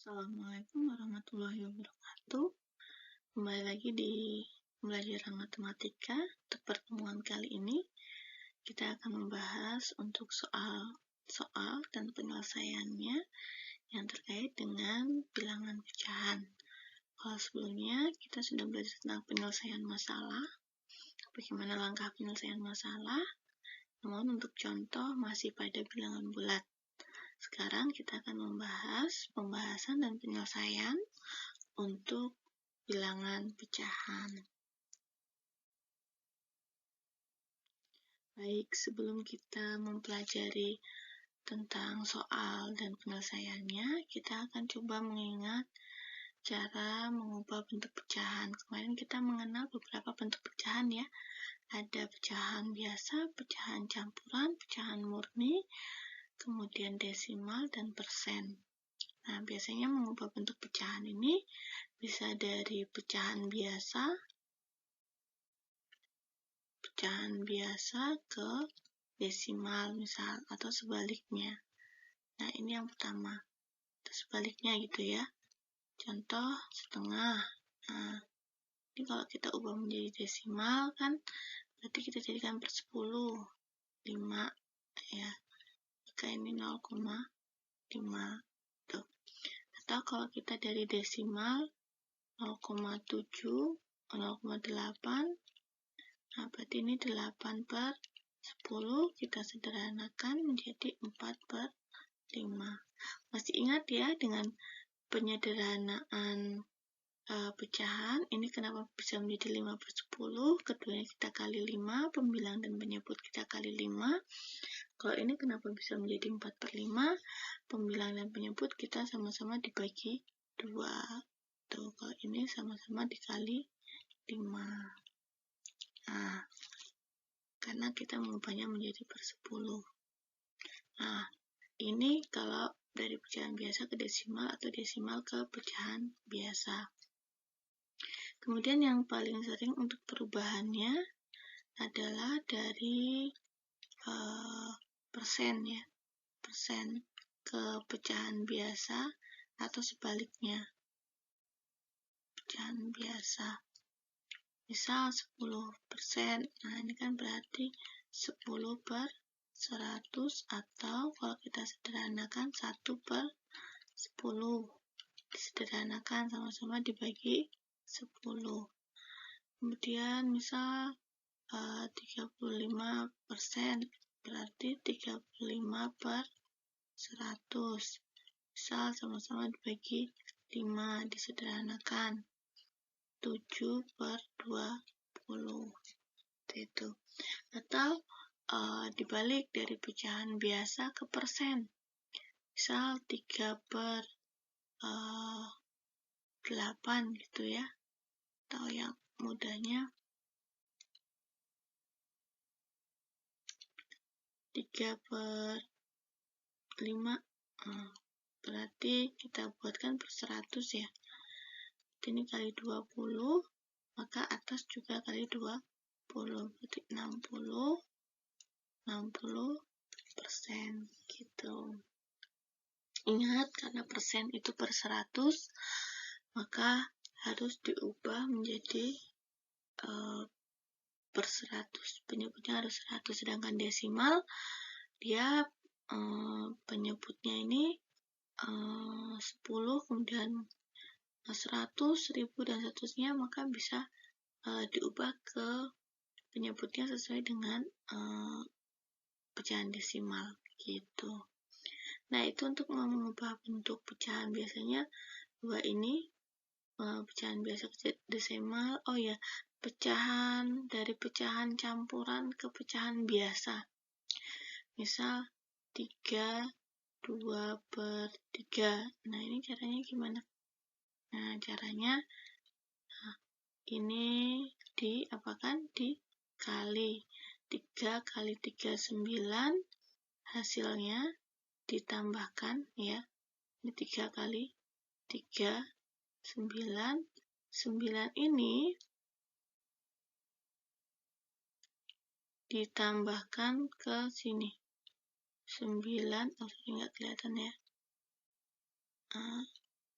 Assalamualaikum warahmatullahi wabarakatuh. Kembali lagi di pembelajaran matematika. Untuk pertemuan kali ini, kita akan membahas untuk soal dan penyelesaiannya yang terkait dengan bilangan pecahan. Kalau sebelumnya, kita sudah belajar tentang penyelesaian masalah, bagaimana langkah penyelesaian masalah, namun untuk contoh masih pada bilangan bulat. Sekarang kita akan membahas pembahasan dan penyelesaian untuk bilangan pecahan. Baik, sebelum kita mempelajari tentang soal dan penyelesaiannya, kita akan coba mengingat cara mengubah bentuk pecahan. Kemarin kita mengenal beberapa bentuk pecahan ya. Ada pecahan biasa, pecahan campuran, pecahan murni, kemudian desimal dan persen. Nah, biasanya mengubah bentuk pecahan ini bisa dari pecahan biasa ke desimal misal, atau sebaliknya. Nah, ini yang pertama. Atau sebaliknya gitu ya. Contoh setengah. Nah, ini kalau kita ubah menjadi desimal kan berarti kita jadikan per 10, 5 ya. Maka ini 0,5 tuh. Atau kalau kita dari desimal 0,7, 0,8, nah berarti ini 8 per 10 kita sederhanakan menjadi 4 per 5. Masih ingat ya dengan penyederhanaan pecahan, ini kenapa bisa menjadi 5 per 10, keduanya kita kali 5, pembilang dan penyebut kita kali 5. Kalau ini kenapa bisa menjadi 4 per 5, pembilang dan penyebut kita sama-sama dibagi 2. Tuh, kalau ini sama-sama dikali 5. Nah, karena kita mengubahnya menjadi per 10. Nah, ini kalau dari pecahan biasa ke desimal atau desimal ke pecahan biasa. Kemudian yang paling sering untuk perubahannya adalah dari persen ya. Persen ke pecahan biasa atau sebaliknya. Pecahan biasa. Misal 10%, nah ini kan berarti 10 per 100 atau kalau kita sederhanakan 1 per 10. Disederhanakan sama-sama dibagi 10. Kemudian misal 35% berarti 35 per 100. Misal sama-sama dibagi 5, disederhanakan 7 per 20 itu. Atau dibalik dari pecahan biasa ke persen, misal 3 per 8 gitu ya, atau yang mudahnya 3 per 5, berarti kita buatkan per 100 ya. Ini kali 20, maka atas juga kali 20, berarti 60% gitu. Ingat, karena persen itu per 100, maka harus diubah menjadi per 100. Penyebutnya harus 100, sedangkan desimal dia penyebutnya ini 10, kemudian 100, 1000, dan seterusnya, maka bisa diubah ke penyebutnya sesuai dengan pecahan desimal gitu. Nah, itu untuk mengubah bentuk pecahan. Biasanya dua ini pecahan biasa ke desimal. Oh ya, pecahan dari pecahan campuran ke pecahan biasa. Misal 3, 2 per 3. Nah, ini caranya gimana? Nah, caranya ini dikali 3 kali 3 9, hasilnya ditambahkan ya. Ini 3 kali 3 9. 9 ini ditambahkan ke sini. 9, nggak kelihatan ya.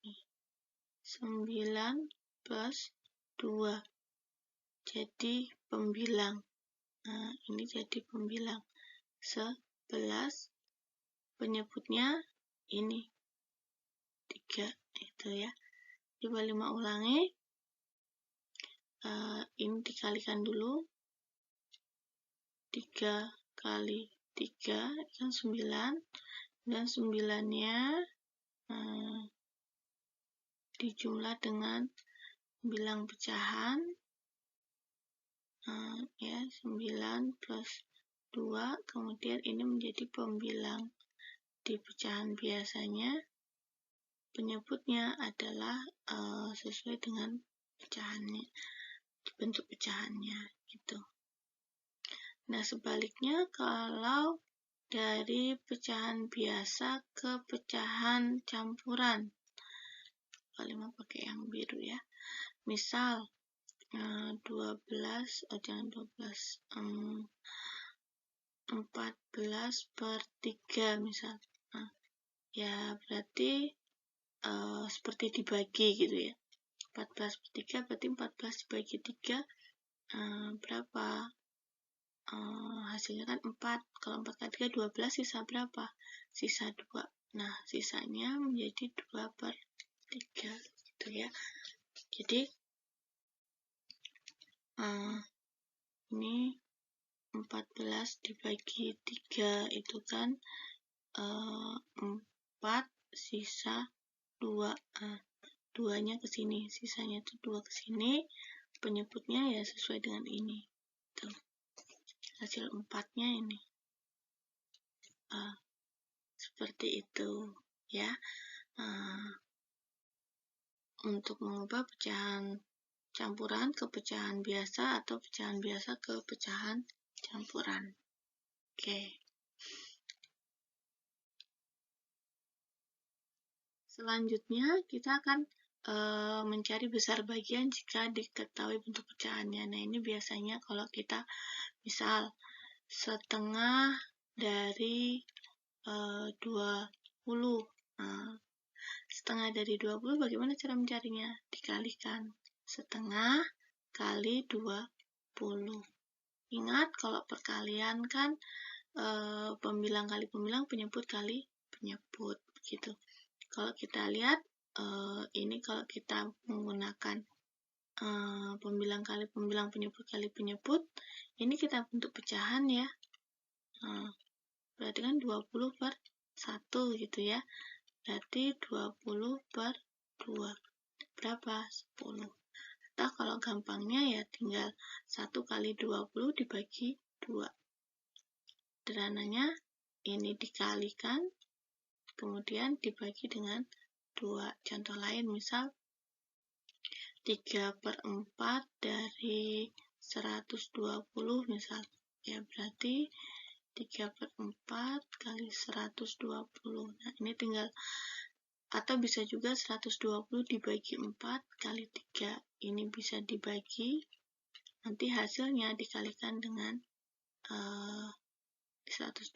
9 plus 2 jadi pembilang. Nah, ini jadi pembilang 11, penyebutnya ini 3 itu ya. Coba 5 ulangi. Ini dikalikan dulu. 3 kali 3 kan 9, dan 9-nya dijumlah dengan bilang pecahan, ya 9 plus 2, kemudian ini menjadi pembilang. Di pecahan biasanya penyebutnya adalah sesuai dengan pecahannya, bentuk pecahannya gitu. Nah, sebaliknya kalau dari pecahan biasa ke pecahan campuran, kalau mau pakai yang biru ya. Misal 14 per 3 misal. Nah, ya berarti seperti dibagi gitu ya. 14 per 3 berarti 14 dibagi 3 berapa? Hasilnya kan 4. Kalau 4 kali 3 12, sisa berapa? Sisa 2. Nah, sisanya menjadi 2 per 3 gitu ya. Jadi ini 14 dibagi 3 itu kan 4, sisa 2. 2-nya ke sini, sisanya itu 2 ke sini. Penyebutnya ya sesuai dengan ini. Tuh. Hasil 4-nya ini. Seperti itu ya. Untuk mengubah pecahan campuran ke pecahan biasa atau pecahan biasa ke pecahan campuran. Oke. Selanjutnya kita akan mencari besar bagian jika diketahui bentuk pecahannya. Nah, ini biasanya kalau kita misal setengah dari 20. Setengah dari 20 bagaimana cara mencarinya? Dikalikan setengah kali 20. Ingat kalau perkalian kan pembilang kali pembilang, penyebut kali penyebut gitu. Kalau kita lihat ini kalau kita menggunakan pembilang kali pembilang, penyebut kali penyebut, ini kita bentuk pecahan ya. Berarti kan 20 per 1 gitu ya. Berarti 20 per 2 berapa? 10. Atau kalau gampangnya ya tinggal 1 kali 20 dibagi 2. Sederhananya ini dikalikan kemudian dibagi dengan 2. Contoh lain misal 3 per 4 dari 120 misal. Ya berarti 3 per 4 kali 120. Nah, ini tinggal, atau bisa juga 120 dibagi 4 kali 3. Ini bisa dibagi, nanti hasilnya dikalikan dengan 120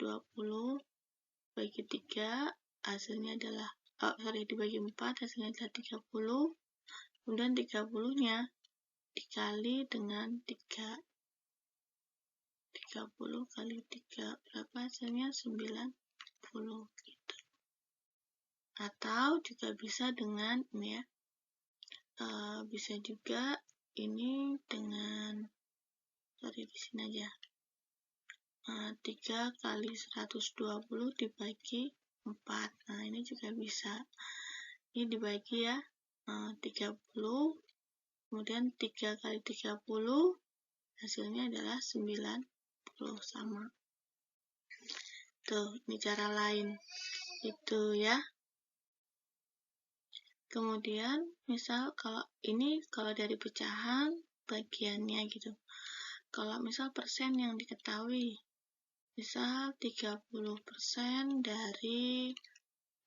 bagi 3, hasilnya adalah dibagi 4, hasilnya adalah 30. Kemudian 30-nya dikali dengan 3. 30 kali 3 berapa hasilnya? 90 gitu. Atau juga bisa dengan ini ya, bisa juga ini dengan di sini aja, 3 kali 120 dibagi 4. Nah, ini juga bisa. Ini dibagi ya, 30, kemudian 3 kali 30, hasilnya adalah 90, sama. Tuh, ini cara lain. Itu ya. Kemudian, misal kalau dari pecahan bagiannya gitu. Kalau misal persen yang diketahui, misal 30% dari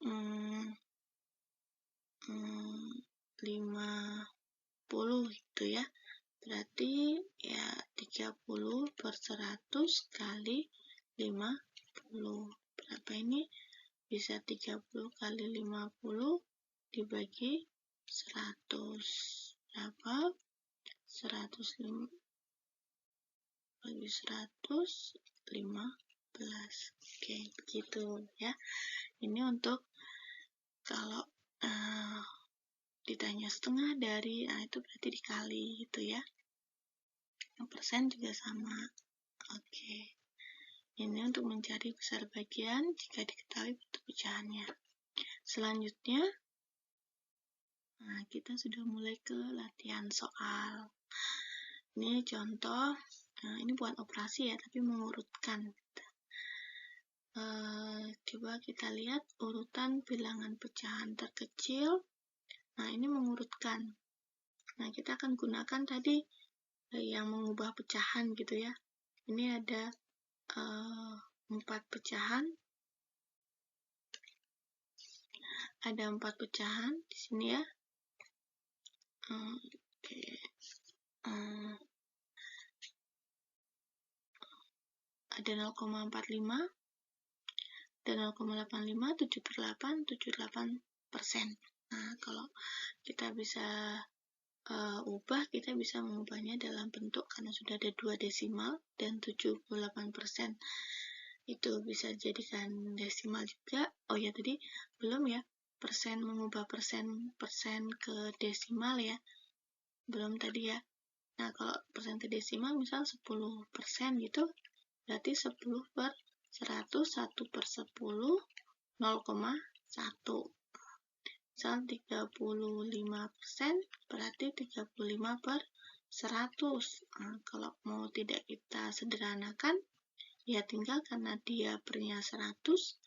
50 gitu ya. Berarti ya 30 per 100 kali 50. Berapa ini? Bisa 30 kali 50 dibagi 100. Berapa? 105 bagi 115. Oke, begitu ya. Ini untuk kalau ditanya setengah dari, nah itu berarti dikali gitu ya. Persen juga sama. Oke. Ini untuk mencari besar bagian jika diketahui bentuk pecahannya. Selanjutnya, nah kita sudah mulai ke latihan soal. Ini contoh, ini bukan operasi ya, tapi mengurutkan. Coba kita lihat urutan bilangan pecahan terkecil. Nah, ini mengurutkan. Nah, kita akan gunakan tadi yang mengubah pecahan gitu ya. Ini ada 4 pecahan. Ada 4 pecahan di sini ya. Oke. Ada 0,45, ada 0,85, 7/8, 78%. Nah, kalau kita bisa ubah, kita bisa mengubahnya dalam bentuk karena sudah ada 2 desimal dan 78%. Itu bisa jadikan desimal juga. Oh ya, tadi belum ya, persen, mengubah persen ke desimal ya. Belum tadi ya. Nah, kalau persen ke desimal misal 10% gitu, berarti 10/100, 1/10, 0,1. Misal 35%, berarti 35/100. Nah, kalau mau tidak kita sederhanakan, ya tinggal karena dia pernya 100,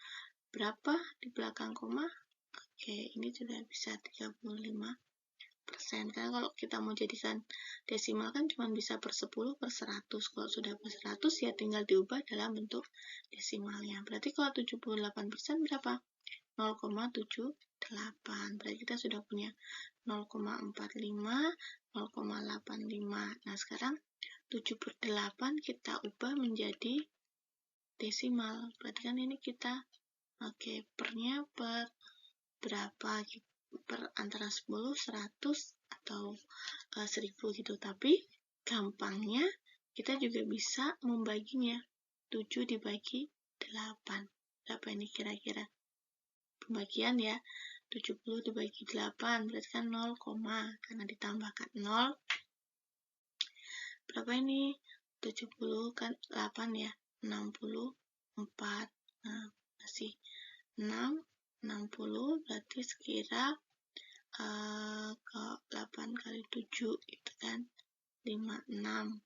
berapa di belakang koma? Oke, ini sudah bisa 35%. Karena kalau kita mau jadikan desimal kan cuma bisa per 10/100. Kalau sudah per 100 ya tinggal diubah dalam bentuk desimalnya. Berarti kalau 78% berapa? 0,78. Berarti kita sudah punya 0,45, 0,85. Nah, sekarang 7/8 kita ubah menjadi desimal. Berarti kan ini kita pernya per berapa? Per antara 10, 100 atau 1000 gitu. Tapi gampangnya kita juga bisa membaginya. 7 dibagi 8. Berapa ini kira-kira? Pembagian ya, 70 dibagi 8 berarti kan 0, karena ditambahkan 0. Berapa ini? 70 kan 8 ya, 64. Nah, masih 6, 60 berarti sekira ke 8 kali 7 itu kan 56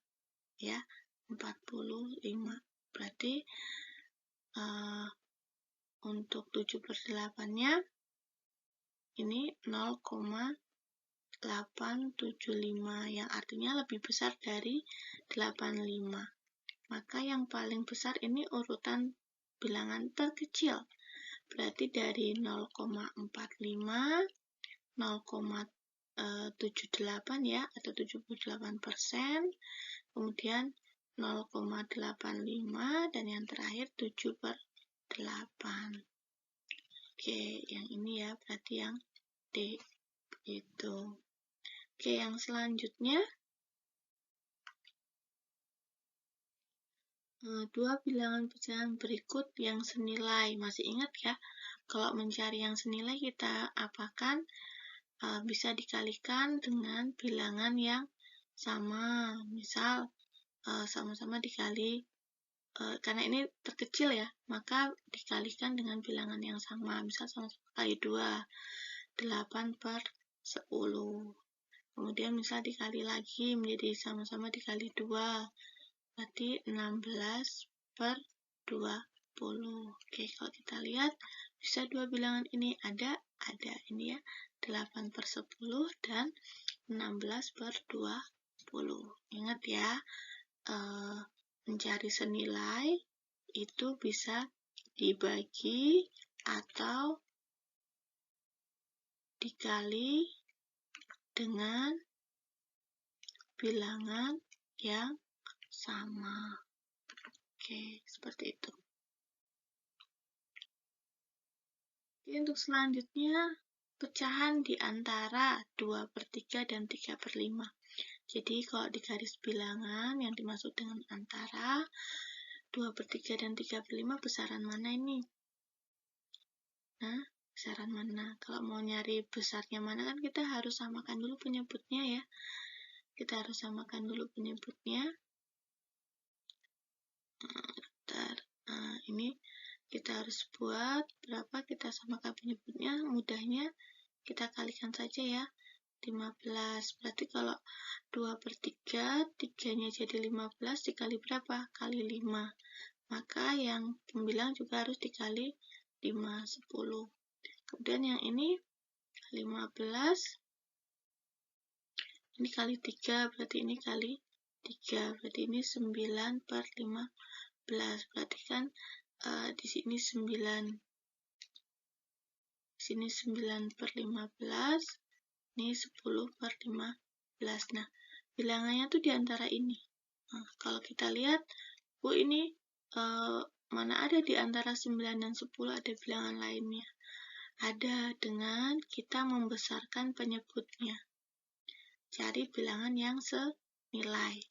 ya, 45. Berarti untuk 7/8-nya ini 0,875 yang artinya lebih besar dari 85. Maka yang paling besar ini urutan bilangan terkecil. Berarti dari 0,45, 0,78 ya, atau 78%, kemudian 0,85, dan yang terakhir 7/8. Oke, yang ini ya, berarti yang D. Itu. Oke, yang selanjutnya, dua bilangan pecahan berikut yang senilai. Masih ingat ya, kalau mencari yang senilai kita apakan? Bisa dikalikan dengan bilangan yang sama. Misal, sama-sama dikali, karena ini terkecil ya, maka dikalikan dengan bilangan yang sama. Misal sama-sama kali 2, 8/10. Kemudian misal dikali lagi menjadi sama-sama dikali 2, berarti 16/20. Oke, kalau kita lihat, bisa dua bilangan ini ada ini ya, 8/10 dan 16/20. Ingat ya, mencari senilai itu bisa dibagi atau dikali dengan bilangan yang sama. Oke, seperti itu. Oke, untuk selanjutnya pecahan di antara 2/3 dan 3/5. Jadi kalau di garis bilangan yang dimaksud dengan antara 2/3 dan 3/5 besaran mana ini? Nah, besaran mana? Kalau mau nyari besarnya mana kan kita harus samakan dulu penyebutnya ya. Kita harus samakan dulu penyebutnya. Ini kita harus buat berapa, kita samakan penyebutnya. Mudahnya kita kalikan saja ya. 15, berarti kalau 2/3, 3-nya jadi 15, dikali berapa? Kali 5. Maka yang pembilang juga harus dikali 5, 10. Kemudian yang ini 15, ini kali 3, berarti ini kali 3, berarti ini 9/15, berarti kan di sini 9, di sini 9/15, ini 10/15. Nah, bilangannya tuh di antara ini. Nah, kalau kita lihat, ini mana ada di antara 9 dan 10 ada bilangan lainnya. Ada dengan kita membesarkan penyebutnya. Cari bilangan yang senilai.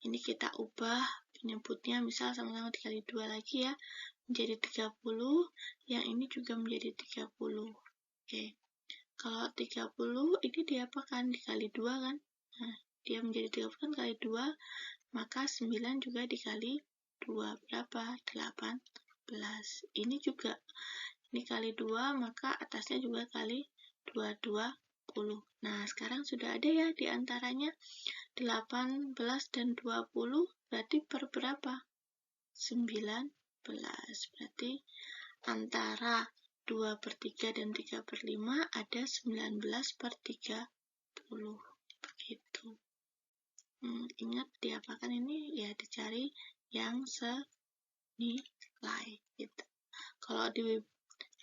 Ini kita ubah penyebutnya, misal sama-sama dikali 2 lagi ya, menjadi 30, yang ini juga menjadi 30. Oke. Kalau 30 ini diapakan? Dikali 2 kan? Nah, dia menjadi 30 kan kali 2, maka 9 juga dikali 2. Berapa? 18. Ini juga, ini kali 2, maka atasnya juga kali 2, 20. Nah, sekarang sudah ada ya di antaranya 18 dan 20, berarti per berapa? 19. Berarti antara 2/3 dan 3/5 ada 19/30. Begitu. Ingat diapakan ini? Ya dicari yang senilai gitu. Kalau di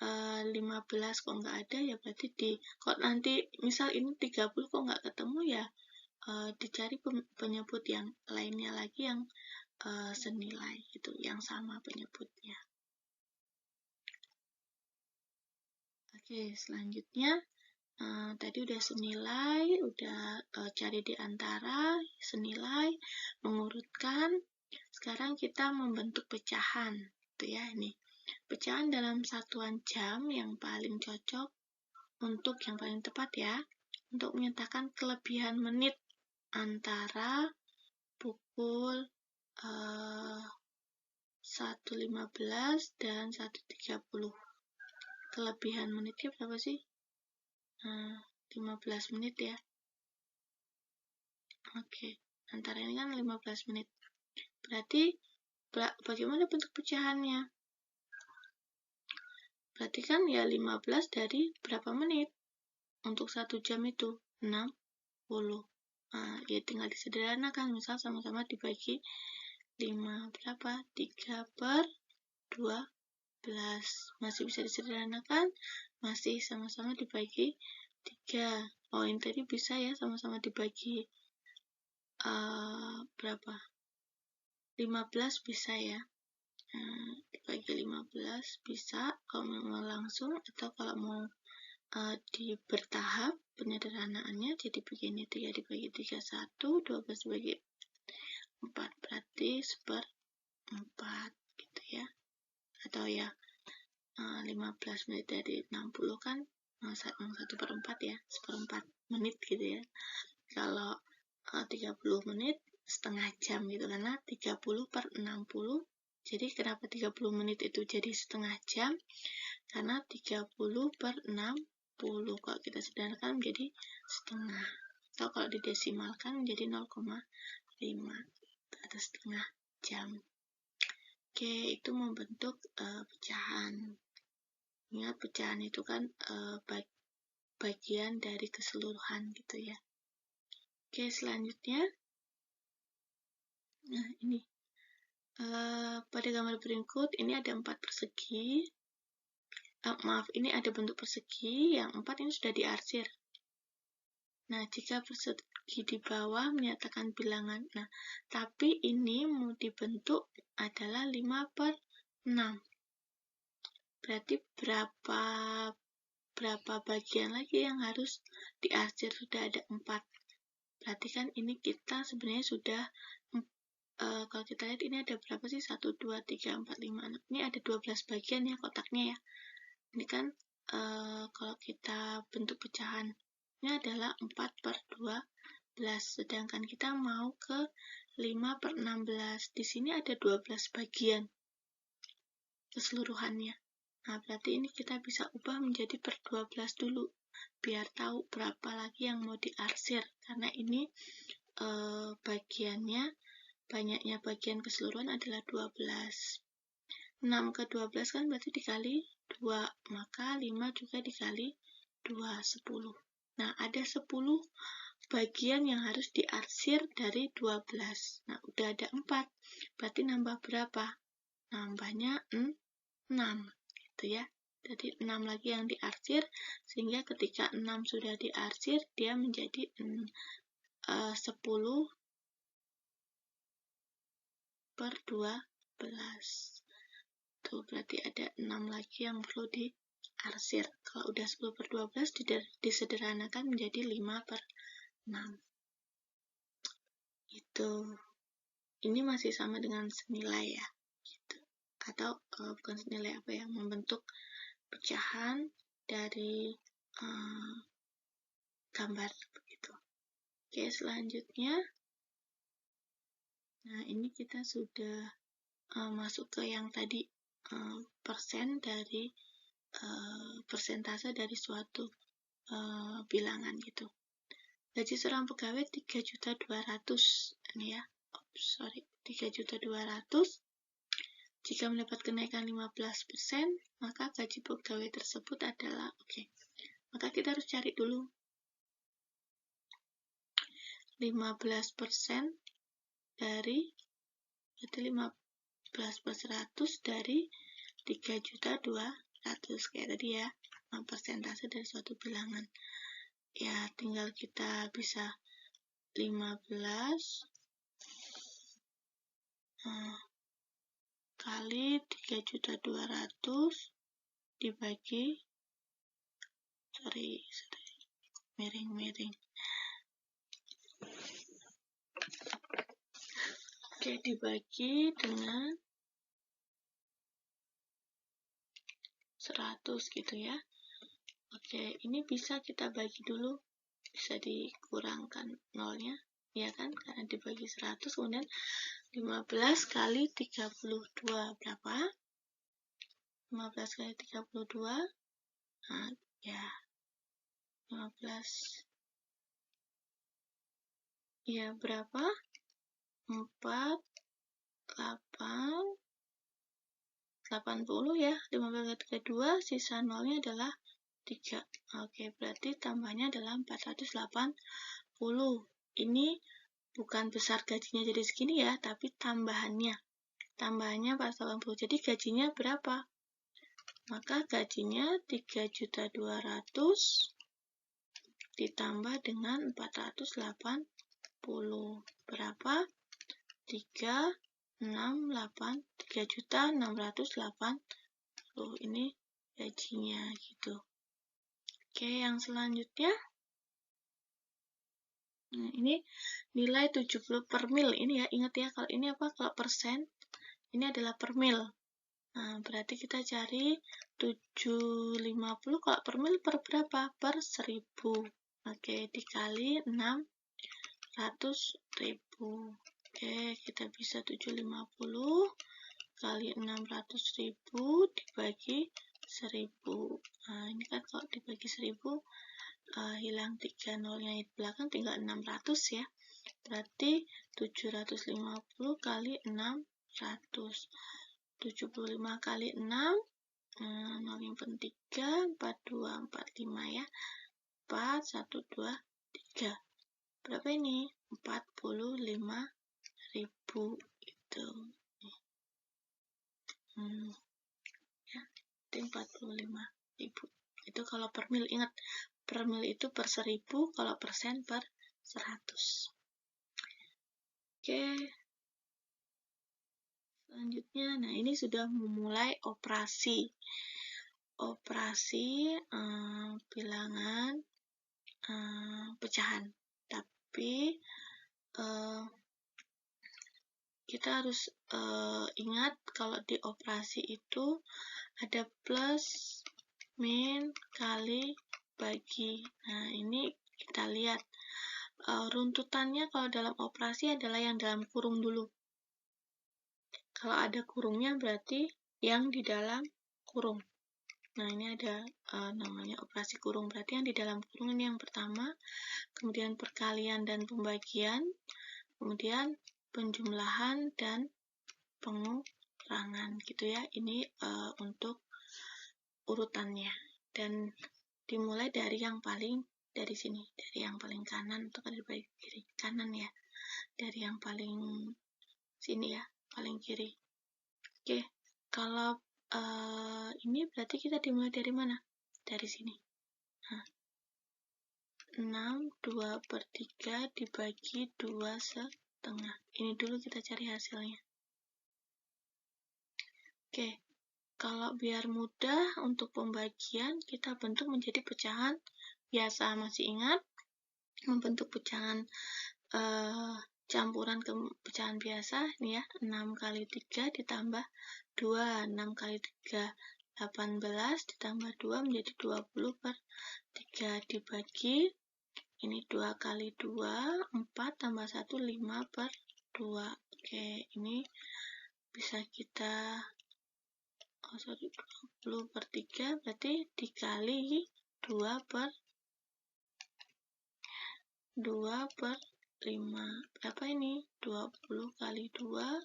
15 kok nggak ada, ya berarti kok nanti misal ini 30 kok nggak ketemu, ya dicari penyebut yang lainnya lagi yang senilai gitu, yang sama penyebutnya. Oke, selanjutnya tadi udah senilai, udah cari di antara, senilai, mengurutkan. Sekarang kita membentuk pecahan, gitu ya. Ini pecahan dalam satuan jam yang paling cocok untuk yang paling tepat ya, untuk menyatakan kelebihan menit antara pukul 1.15 dan 1.30. Kelebihan menitnya berapa sih? 15 menit ya. Oke, antara ini kan 15 menit. Berarti bagaimana bentuk pecahannya? Berarti kan ya 15 dari berapa menit? Untuk 1 jam itu 60. Nah, ya tinggal disederhanakan, misal sama-sama dibagi 5 berapa? 3/12. Masih bisa disederhanakan, masih sama-sama dibagi 3. Oh, ini tadi bisa ya sama-sama dibagi berapa? 15 bisa ya. Dibagi 15 bisa kalau mau langsung, atau kalau mau bertahap penyederhanaannya. Jadi begini, 3 dibagi 3 1, 12 dibagi 4 berarti 1/4 gitu ya. Atau ya 15 menit dari 60 kan 1/4 ya, 1/4 menit gitu ya. Kalau 30 menit setengah jam gitu, karena 30/60. Jadi kenapa 30 menit itu jadi setengah jam? Karena 30/60. Kalau kita sederhanakan menjadi setengah, atau kalau didesimalkan menjadi 0,5 atau setengah jam. Oke, itu membentuk pecahan. Ingat, pecahan itu kan bagian dari keseluruhan gitu ya. Oke, selanjutnya, nah ini pada gambar berikut ini ada 4 persegi. Ini ada bentuk persegi, yang 4 ini sudah diarsir. Nah, jika persegi di bawah menyatakan bilangan, nah tapi ini mau dibentuk adalah 5/6. Berarti berapa berapa bagian lagi yang harus diarsir? Sudah ada 4. Berarti kan ini kita sebenarnya sudah kalau kita lihat ini ada berapa sih? 1, 2, 3, 4, 5, 6. Ini ada 12 bagian ya kotaknya ya. Ini kan kalau kita bentuk pecahannya adalah 4/12. Sedangkan kita mau ke 5/16. Di sini ada 12 bagian keseluruhannya. Nah, berarti ini kita bisa ubah menjadi per 12 dulu, biar tahu berapa lagi yang mau diarsir. Karena ini banyaknya bagian keseluruhan adalah 12. 6 ke 12 kan berarti dikali 2, maka 5 juga dikali 2, 10. Nah, ada 10 bagian yang harus diarsir dari 12. Nah, udah ada 4, berarti nambah berapa? Nambahnya 6, gitu ya. Jadi 6 lagi yang diarsir, sehingga ketika 6 sudah diarsir, dia menjadi 10/12. Tuh, berarti ada 6 lagi yang perlu diarsir. Kalau udah 10/12 disederhanakan menjadi 5/6. Itu. Ini masih sama dengan senilai ya. Gitu. Atau bukan senilai apa ya, membentuk pecahan dari gambar begitu. Oke, selanjutnya. Nah, ini kita sudah masuk ke yang tadi persentase dari suatu bilangan gitu. Gaji seorang pegawai 3.200.000 ini ya. 3.200.000. Jika mendapat kenaikan 15%, maka gaji pegawai tersebut adalah maka kita harus cari dulu 15% dari, berarti 15/100 dari 3.200.000 kayak tadi ya, persentase dari suatu bilangan. Ya, tinggal kita bisa 15 kali 3.200.000 dibagi miring-miring. Oke, dibagi dengan 100 gitu ya. Oke, ini bisa kita bagi dulu, bisa dikurangkan nolnya, ya kan, karena dibagi 100, kemudian 15 kali 32 berapa? 15 kali 32, nah, ya 15, ya berapa? 4, 80 ya, 15 kali 32, sisa nolnya adalah 3. Oke, berarti tambahnya adalah 480. Ini bukan besar gajinya jadi segini ya, tapi tambahannya 480. Jadi gajinya berapa? Maka gajinya 3.200.000 ditambah dengan 480. Berapa? 3.680.000. Ini gajinya gitu. Oke, yang selanjutnya. Nah, ini nilai 70 per mil. Ini ya, ingat ya, kalau ini apa? Kalau persen, ini adalah per mil. Nah, berarti kita cari 750, kalau per mil per berapa? Per 1000. Oke, dikali 600.000. Oke, kita bisa 750 kali 600.000 dibagi 1000. Nah, ini kan kalau dibagi 1000, hilang 3 nolnya di belakang, tinggal 600 ya. Berarti 750 kali 600. 75 kali 6, 0 yang penting 3, 42, 45 ya. 4, 1, 2, 3. Berapa ini? 45.000 itu. Ya, itu 45.000. Itu kalau per mil, ingat, per mil itu per 1000, kalau persen per 100. Oke. Selanjutnya, nah ini sudah memulai operasi. operasi bilangan pecahan. Tapi kita harus ingat kalau di operasi itu ada plus, min, kali, bagi. Nah, ini kita lihat runtutannya kalau dalam operasi adalah yang dalam kurung dulu. Kalau ada kurungnya berarti yang di dalam kurung. Nah, ini ada namanya operasi kurung. Berarti yang di dalam kurung ini yang pertama, kemudian perkalian dan pembagian, kemudian penjumlahan dan pengurangan gitu ya. Ini untuk urutannya. Dan dimulai dari yang paling dari sini, dari yang paling kanan atau dari kiri kanan ya. Dari yang paling sini ya, paling kiri. Oke, kalau ini berarti kita dimulai dari mana? Dari sini. Nah, 6, 2/3 dibagi 2,5. Ini dulu kita cari hasilnya. Oke, kalau biar mudah untuk pembagian, kita bentuk menjadi pecahan biasa. Masih ingat? Membentuk pecahan campuran ke pecahan biasa, ini ya, 6 kali 3 ditambah 2, 6 kali 3, 18 ditambah 2 menjadi 20/3 dibagi, ini 2 kali 2, 4 tambah 1, 5/2. Oke, ini bisa kita 20/3 berarti dikali 2/5. Berapa ini? 20 kali 2,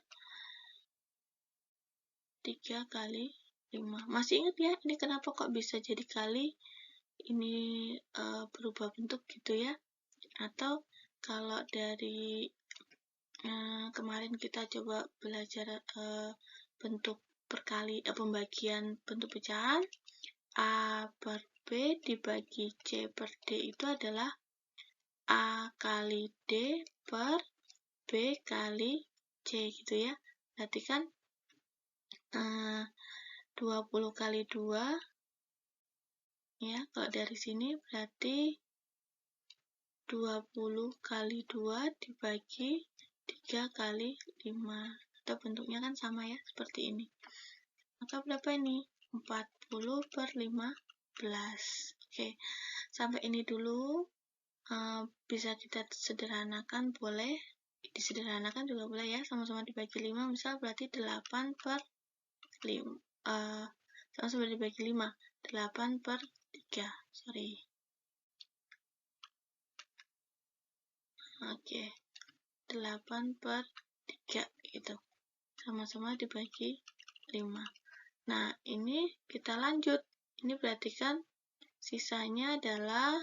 3 kali 5. Masih ingat ya, ini kenapa kok bisa jadi kali? Ini berubah bentuk gitu ya. Atau kalau dari kemarin kita coba belajar bentuk pembagian bentuk pecahan, A per B dibagi C per D itu adalah A kali D per B kali C gitu ya. Berarti kan 20 kali 2 ya, kalau dari sini berarti 20 kali 2 dibagi 3 kali 5. Atau bentuknya kan sama ya, seperti ini. Maka berapa ini? 40/15. Oke, sampai ini dulu. Bisa kita sederhanakan, boleh disederhanakan juga boleh ya, sama-sama dibagi 5 misal berarti 8/5 sama-sama dibagi 5 8/3 sorry. Oke, 8/3 gitu, sama-sama dibagi 5. Nah, ini kita lanjut, ini berarti kan sisanya adalah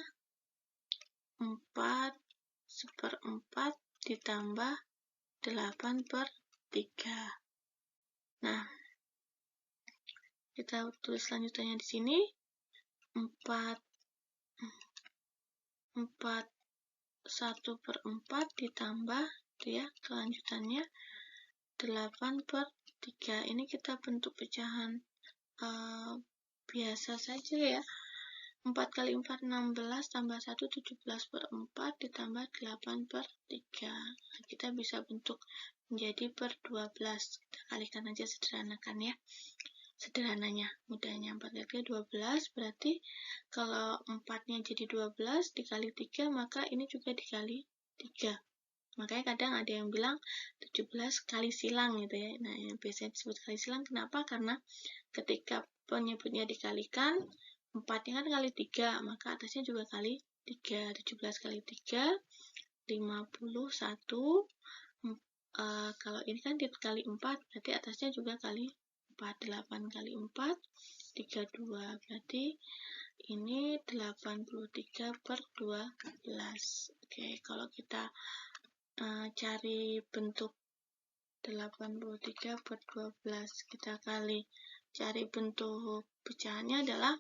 4/4 ditambah 8/3. Nah, kita tulis lanjutannya di sini. 1/4 ditambah itu ya, kelanjutannya 8/3. Ini kita bentuk pecahan biasa saja ya. 4 kali 4 16 tambah 1 17/4 ditambah 8/3. Nah, kita bisa bentuk menjadi per 12. Kita kalikan aja, sederhanakan ya. Sederhananya, mudahnya 4 kali 12 berarti kalau 4-nya jadi 12 dikali 3 maka ini juga dikali 3. Makanya kadang ada yang bilang 17 kali silang gitu ya. Nah, yang biasanya disebut kali silang kenapa? Karena ketika penyebutnya dikalikan, 4-nya kan kali 3, maka atasnya juga kali 3. 17 kali 3, 51. Kalau ini kan dikali 4, berarti atasnya juga kali 4. 8 kali 4, 32. Berarti ini 83/12. Oke, kalau kita cari bentuk 83/12, kita cari bentuk pecahannya adalah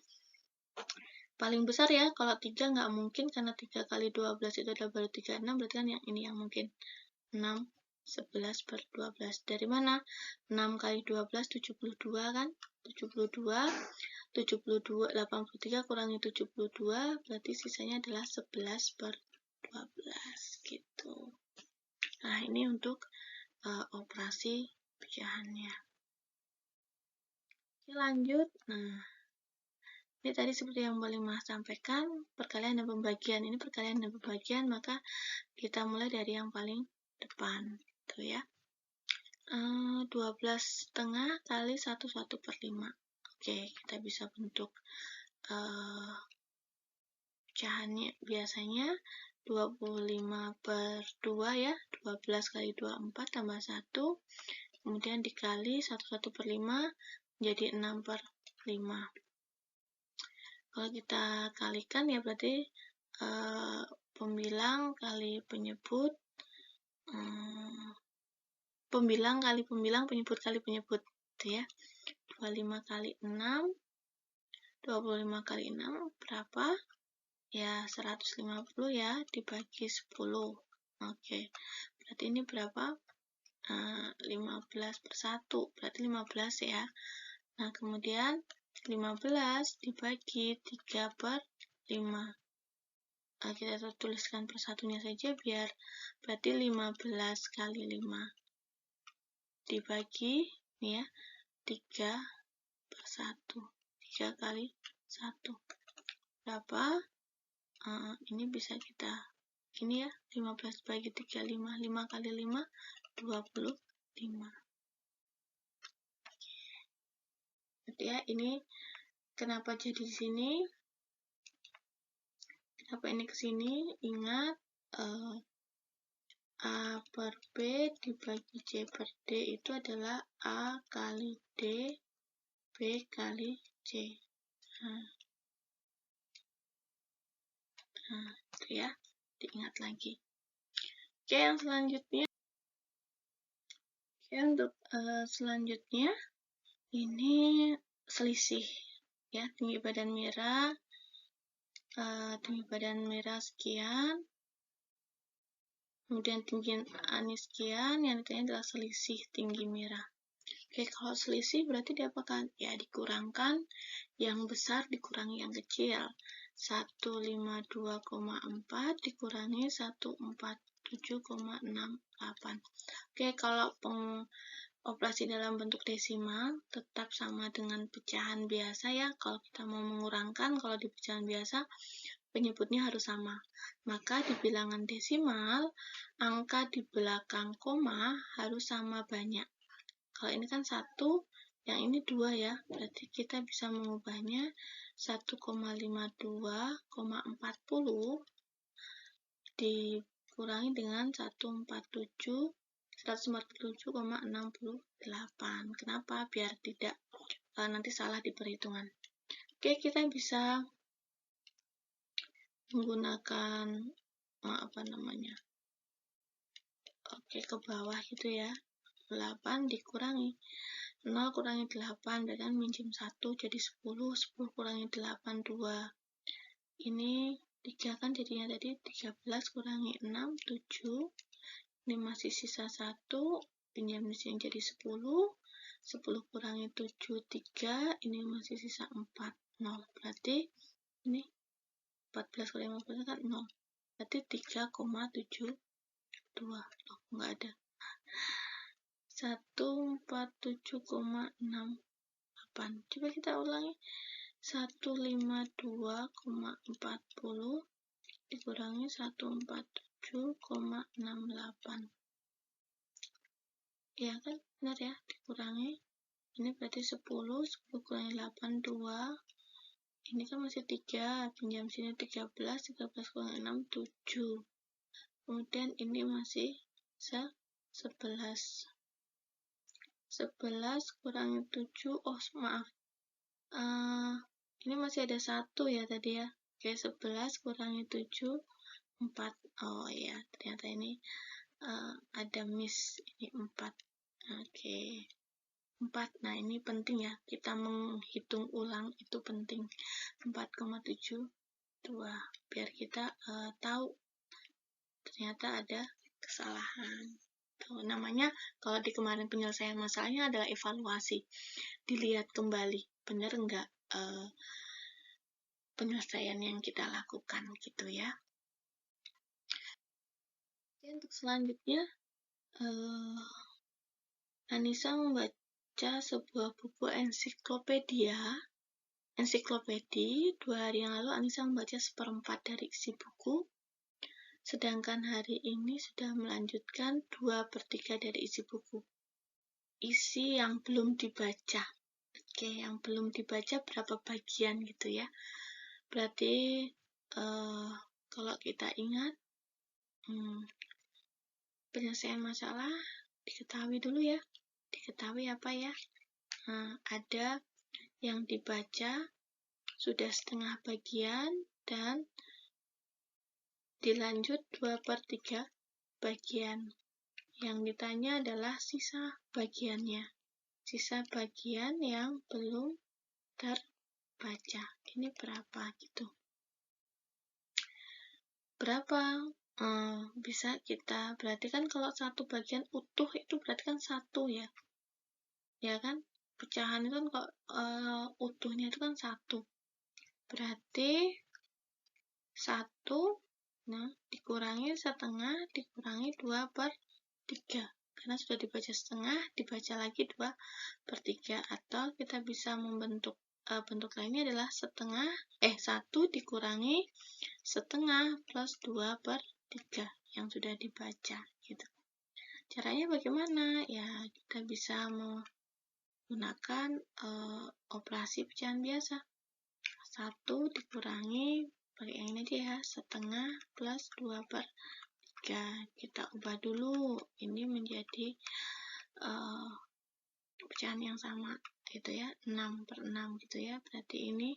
paling besar ya. Kalau 3 nggak mungkin, karena 3 kali 12 itu adalah baru 36, berarti kan yang ini yang mungkin. 6, 11/12. Dari mana? 6 kali 12, 72 kan? 72. 83 kurangi 72, berarti sisanya adalah 11/12 gitu. Nah, ini untuk operasi pecahannya. Oke, lanjut. Nah, ini tadi seperti yang Mbak Lima sampaikan, perkalian dan pembagian. Ini perkalian dan pembagian, maka kita mulai dari yang paling depan, tuh ya. 12,5 kali 1/5. Oke, kita bisa bentuk pecahannya biasanya 25/2 ya, 12 kali 2, 4 tambah 1, kemudian dikali 1/5 menjadi 6/5. Kalau kita kalikan ya berarti pembilang kali penyebut, pembilang kali pembilang, penyebut kali penyebut, gitu ya. 25 kali 6, 25 kali 6 berapa? Ya, 150 ya, dibagi 10. Oke, berarti ini berapa? 15/1, berarti 15 ya. Nah, kemudian 15 dibagi 3/5. Kita tuliskan persatunya saja biar berarti 15 kali 5 dibagi nih ya 3/1. 3 kali 1 berapa? Ini bisa kita ini ya, 15 bagi 3, 5 kali 5 25. Berarti ya, ini kenapa jadi di sini? Kenapa ini ke sini? Ingat A per B dibagi C per D itu adalah A kali D, B kali C. Nah, itu ya, diingat lagi. Oke, yang selanjutnya. Oke, untuk selanjutnya, ini selisih. Ya, tinggi badan merah sekian, kemudian tinggi Anis sekian, yang ditanya adalah selisih tinggi merah. Oke, kalau selisih berarti diapakan? Ya, dikurangkan yang besar dikurangi yang kecil. 152,4 dikurangi 147,68. Oke, kalau operasi dalam bentuk desimal tetap sama dengan pecahan biasa ya. Kalau kita mau mengurangkan, kalau di pecahan biasa penyebutnya harus sama. Maka di bilangan desimal, angka di belakang koma harus sama banyak. Kalau ini kan 1, yang ini 2 ya, berarti kita bisa mengubahnya 1,52,40 dikurangi dengan 147,68. Kenapa? Biar tidak nanti salah di perhitungan. Oke, kita bisa menggunakan oke, ke bawah gitu ya. 8 dikurangi 0 kurangi 8 berarti kan minjem 1 jadi 10, 10 kurangi 8 2. Ini 3 kan jadinya tadi 13 kurangi 6 7. Ini masih sisa 1, pinjam di sini jadi 10. 10 kurangi 7 3, ini masih sisa 4 0. Berarti ini 14 kurangi 15 kan 0. Berarti 3,72. Loh, enggak ada. 147,68. Coba kita ulangi. 152,40 dikurangi 147,68. Ya kan? Benar ya? Dikurangi. Ini berarti 10 kurangi 8 2. Ini kan masih 3, pinjam sini 13 kurangi 6 7. Kemudian ini masih 11. 11 kurangi 7, oh maaf, ini masih ada 1 ya tadi ya. Oke, 11 kurangi 7 4. Oh ya, ternyata ini ada miss, ini 4. Oke, 4. Nah, ini penting ya, kita menghitung ulang itu penting. 4,72 biar kita tahu ternyata ada kesalahan. Namanya kalau di kemarin penyelesaian masalahnya adalah evaluasi, dilihat kembali benar enggak penyelesaian yang kita lakukan gitu ya. Oke, untuk selanjutnya Anissa membaca sebuah buku ensiklopedi. 2 hari yang lalu Anissa membaca 1/4 dari isi buku, sedangkan hari ini sudah melanjutkan 2/3 dari isi buku. Isi yang belum dibaca. Oke, yang belum dibaca berapa bagian gitu ya. Berarti kalau kita ingat penyelesaian masalah diketahui dulu ya. Diketahui apa ya? Ada yang dibaca sudah setengah bagian dan dilanjut 2/3 bagian. Yang ditanya adalah sisa bagiannya. Sisa bagian yang belum terbaca. Ini berapa gitu. Berapa? Bisa kita, berarti kan kalau satu bagian utuh itu berarti kan 1 ya. Ya kan? Pecahan itu kan kok utuhnya itu kan 1. Berarti 1, dikurangi setengah, dikurangi 2/3. Karena sudah dibaca setengah, dibaca lagi 2/3. Atau kita bisa membentuk bentuk lainnya adalah 1 dikurangi setengah plus 2/3 yang sudah dibaca gitu. Caranya bagaimana? Ya, kita bisa menggunakan operasi pecahan biasa. 1 dikurangi, pakai yang ini aja ya, setengah plus 2/3. Kita ubah dulu, ini menjadi pecahan yang sama gitu ya, 6/6 gitu ya. Berarti ini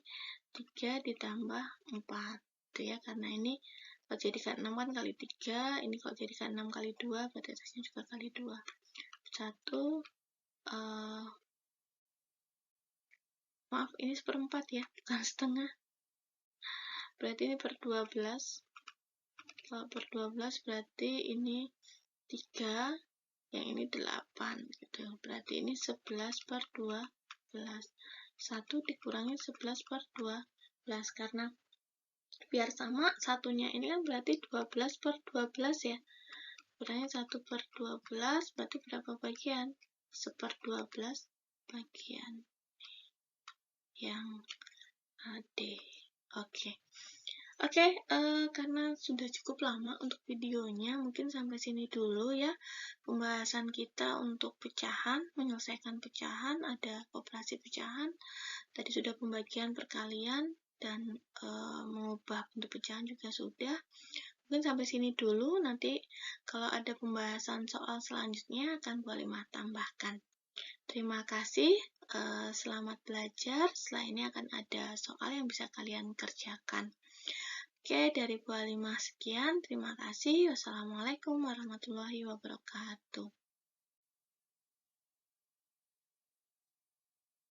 3 ditambah 4 gitu ya, karena ini kalau jadikan 6 kan kali 3, ini kalau jadikan 6 kali 2 berarti atasnya juga kali 2. 1 maaf, ini 1/4 ya, bukan setengah. Berarti ini per 12. Kalau per 12 berarti ini 3, yang ini 8 gitu. Berarti ini 11/12. 1 dikurangi 11/12 karena biar sama satunya ini kan berarti 12/12 ya. Kurangi 1/12 berarti berapa bagian? 1/12 bagian yang D. Oke, karena sudah cukup lama untuk videonya, mungkin sampai sini dulu ya pembahasan kita untuk pecahan, menyelesaikan pecahan, ada operasi pecahan, tadi sudah pembagian perkalian, dan mengubah bentuk pecahan juga sudah. Mungkin sampai sini dulu, nanti kalau ada pembahasan soal selanjutnya akan Bu Halimah tambahkan. Terima kasih, selamat belajar. Setelah ini akan ada soal yang bisa kalian kerjakan. Oke, dari Bu Halimah sekian. Terima kasih. Wassalamualaikum warahmatullahi wabarakatuh.